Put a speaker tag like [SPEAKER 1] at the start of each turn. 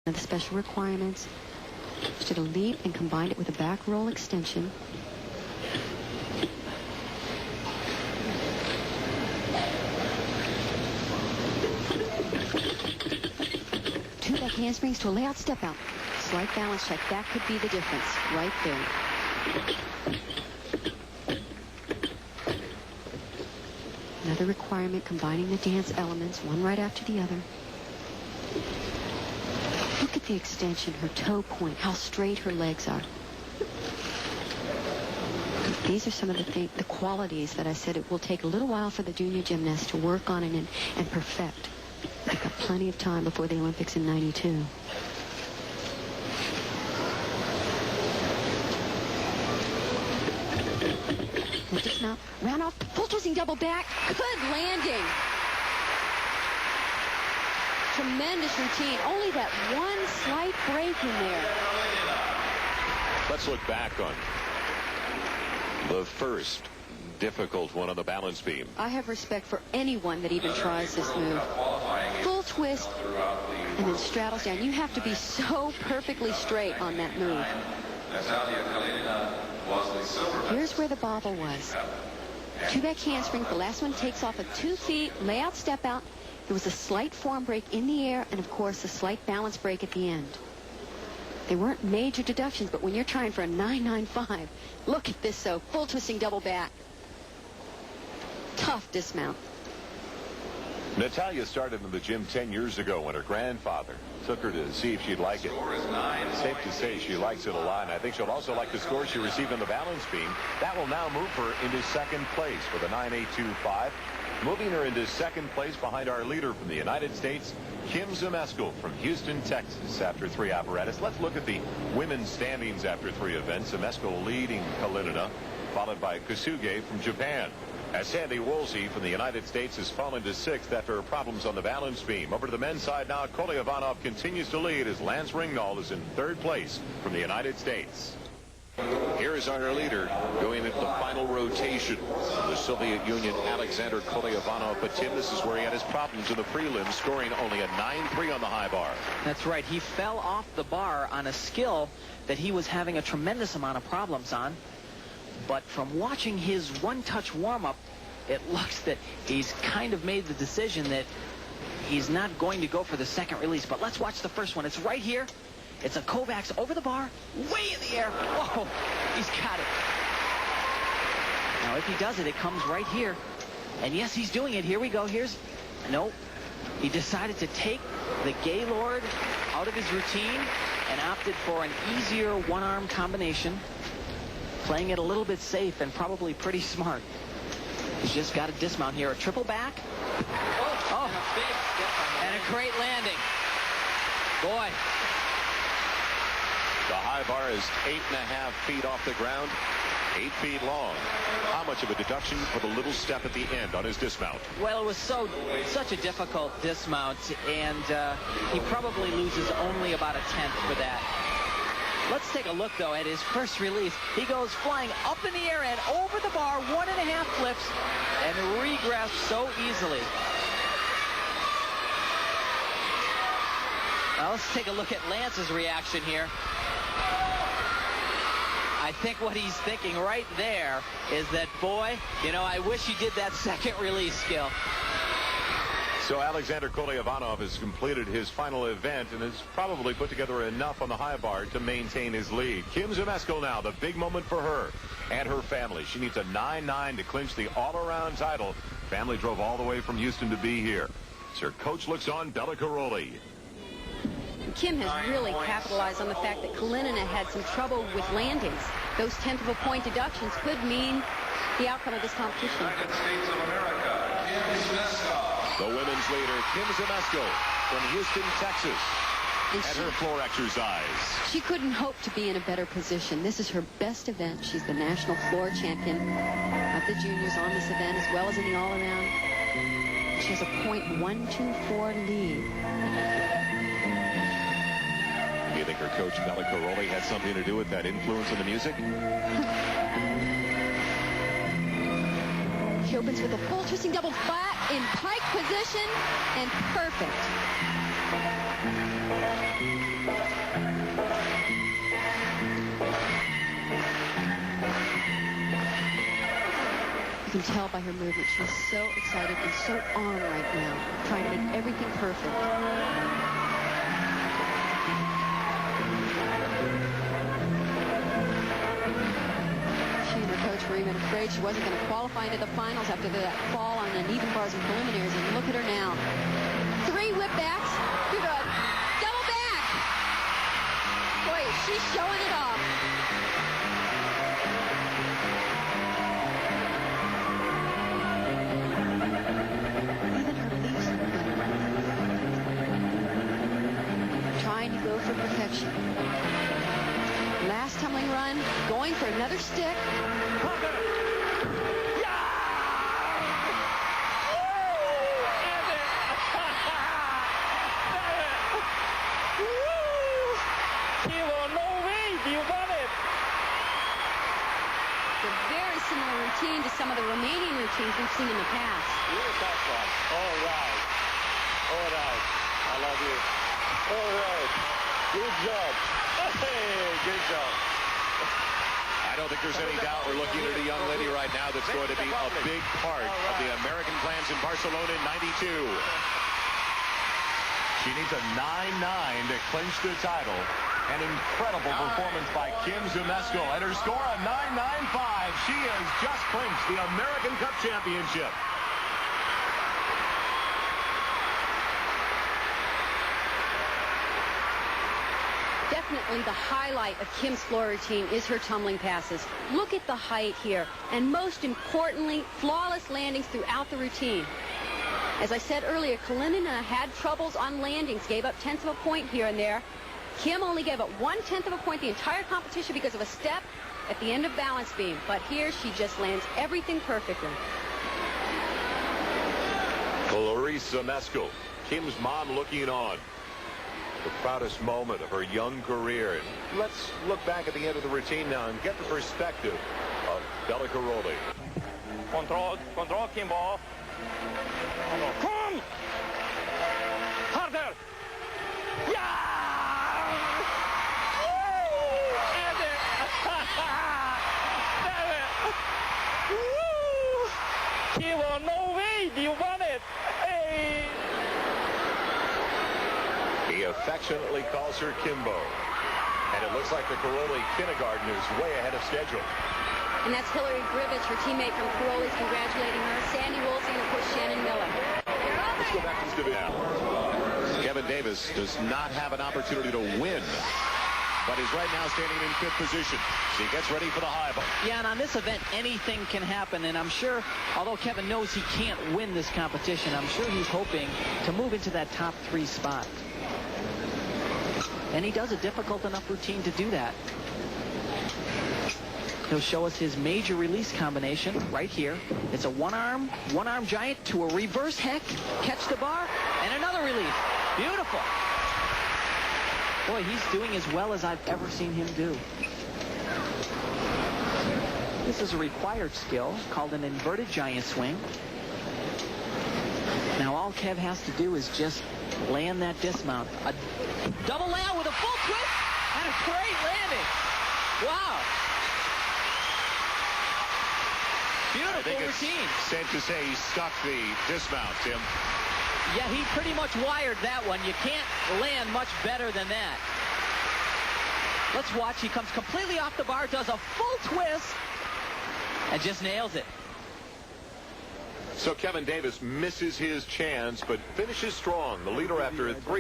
[SPEAKER 1] The special requirements. She did a leap and combined it with a back roll extension. Two back handsprings to a layout step out. Slight balance check. That could be the difference right there. Another requirement, combining the dance elements, one right after the other. Look at the extension, her toe point, how straight her legs are. These are some of the qualities that I said it will take a little while for the junior gymnasts to work on and perfect. They've got plenty of time before the Olympics in '92. Dismount, round off, full twisting double back, good landing. Tremendous routine. Only that one slight break in there.
[SPEAKER 2] Let's look back on the first difficult one on the balance beam.
[SPEAKER 1] I have respect for anyone that even tries this move. Full twist and then straddles down. You have to be so perfectly straight on that move. Here's where the bobble was. Two back handsprings. The last one takes off at 2 feet, layout step out. There was a slight form break in the air and, of course, a slight balance break at the end. They weren't major deductions, but when you're trying for a 995, look at this, so full twisting double back. Tough dismount.
[SPEAKER 2] Natalia started in the gym 10 years ago when her grandfather took her to see if she'd like it. Safe to say she likes it a lot, and I think she'll also like the score she received on the balance beam. That will now move her into second place with a 9.825. Moving her into second place behind our leader from the United States, Kim Zmeskal from Houston, Texas, after 3 apparatus. Let's look at the women's standings after 3 events. Zmeskal leading Kalinina, followed by Kosuge from Japan. As Sandy Woolsey from the United States has fallen to 6th after problems on the balance beam. Over to the men's side now, Kolevanov continues to lead as Lance Ringnahl is in 3rd place from the United States. Here is our leader going into the final rotation. The Soviet Union, Alexander Kolevanov. But Tim, this is where he had his problems in the prelims, scoring only a 9.3 on the high bar.
[SPEAKER 3] That's right. He fell off the bar on a skill that he was having a tremendous amount of problems on. But from watching his one-touch warm-up, it looks that he's kind of made the decision that he's not going to go for the second release. But let's watch the first one. It's right here. It's a Kovacs over the bar, way in the air. Whoa, he's got it. Now, if he does it, it comes right here. And yes, he's doing it. Here we go. Nope. He decided to take the Gaylord out of his routine and opted for an easier one-arm combination. Playing it a little bit safe and probably pretty smart. He's just got a dismount here. A triple back. Oh, and a great landing. Boy.
[SPEAKER 2] The high bar is 8.5 feet off the ground, 8 feet long. How much of a deduction for the little step at the end on his dismount?
[SPEAKER 3] Well, it was such a difficult dismount, and he probably loses only about a 1/10 for that. Let's take a look, though, at his first release. He goes flying up in the air and over the bar, 1.5 flips, and regressed so easily. Now let's take a look at Lance's reaction here. I think what he's thinking right there is that, boy, you know, I wish he did that second release skill.
[SPEAKER 2] So Alexander Kolevanov has completed his final event and has probably put together enough on the high bar to maintain his lead. Kim Zmeskal now, the big moment for her and her family. She needs a 9.9 to clinch the all-around title. Family drove all the way from Houston to be here. As her coach looks on, Bela Karolyi.
[SPEAKER 1] Kim has really capitalized on the fact that Kalinina had some trouble with landings. Those 1/10 of a point deductions could mean the outcome of this competition.
[SPEAKER 4] United States of America, Kim Zmeskal.
[SPEAKER 2] The women's leader, Kim Zmeskal from Houston, Texas, at her floor exercise.
[SPEAKER 1] She couldn't hope to be in a better position. This is her best event. She's the national floor champion of the juniors on this event, as well as in the all-around. She has a .124 lead.
[SPEAKER 2] Do you think her coach, Bela Karolyi, had something to do with that influence in the music?
[SPEAKER 1] She opens with a full twisting double flat in pike position and perfect. can tell by her movement. She's so excited and so on right now, trying to make everything perfect. She and her coach were even afraid she wasn't going to qualify into the finals after that fall on uneven bars and preliminaries. And look at her now. 3 whip backs. Good. Double back. Boy, she's showing it off. Trying to go for perfection. Last tumbling run, going for another stick. A very similar routine to some of the Romanian routines we've seen in the past.
[SPEAKER 2] All right. All right. I love you. All right. Good job. Hey, good job. I don't think there's any doubt we're looking at a young lady right now that's going to be a big part of the American plans in Barcelona in '92. She needs a 9-9 to clinch the title. An incredible performance by Kim Zmeskal. And her score, a 9.95. She has just clinched the American Cup Championship.
[SPEAKER 1] Definitely the highlight of Kim's floor routine is her tumbling passes. Look at the height here. And most importantly, flawless landings throughout the routine. As I said earlier, Kalinina had troubles on landings, gave up tenths of a point here and there. Kim only gave up 1/10 of a point the entire competition because of a step at the end of balance beam. But here she just lands everything perfectly.
[SPEAKER 2] Clarice Zmeskal, Kim's mom, looking on. The proudest moment of her young career. And let's look back at the end of the routine now and get the perspective of Bela Karolyi.
[SPEAKER 5] Control, Kimbo. Come! Harder! Yeah! Kimbo, no way! You won it! Hey!
[SPEAKER 2] He affectionately calls her Kimbo. And it looks like the Karolyi kindergarten is way ahead of schedule.
[SPEAKER 1] And that's Hillary Grivich, her teammate from Karolyi's, congratulating her. Sandy Woolsey and, of course, Shannon Miller.
[SPEAKER 2] Let's go back to this division now. Kevin Davis does not have an opportunity to win, but is right now standing in 5th position. So he gets ready for the high ball.
[SPEAKER 3] Yeah, and on this event, anything can happen. And I'm sure, although Kevin knows he can't win this competition, I'm sure he's hoping to move into that top 3 spot. And he does a difficult enough routine to do that. He'll show us his major release combination right here. It's a one-arm giant to a reverse heck, catch the bar, and another release. Beautiful. Boy, he's doing as well as I've ever seen him do. This is a required skill called an inverted giant swing. Now all Kev has to do is just land that dismount. A double land with a full twist and a great landing. Wow. Beautiful
[SPEAKER 2] I think
[SPEAKER 3] routine.
[SPEAKER 2] it's safe to say he stuck the dismount, Tim.
[SPEAKER 3] Yeah, he pretty much wired that one. You can't land much better than that. Let's watch. He comes completely off the bar, does a full twist, and just nails it.
[SPEAKER 2] So Kevin Davis misses his chance, but finishes strong. The leader after 3.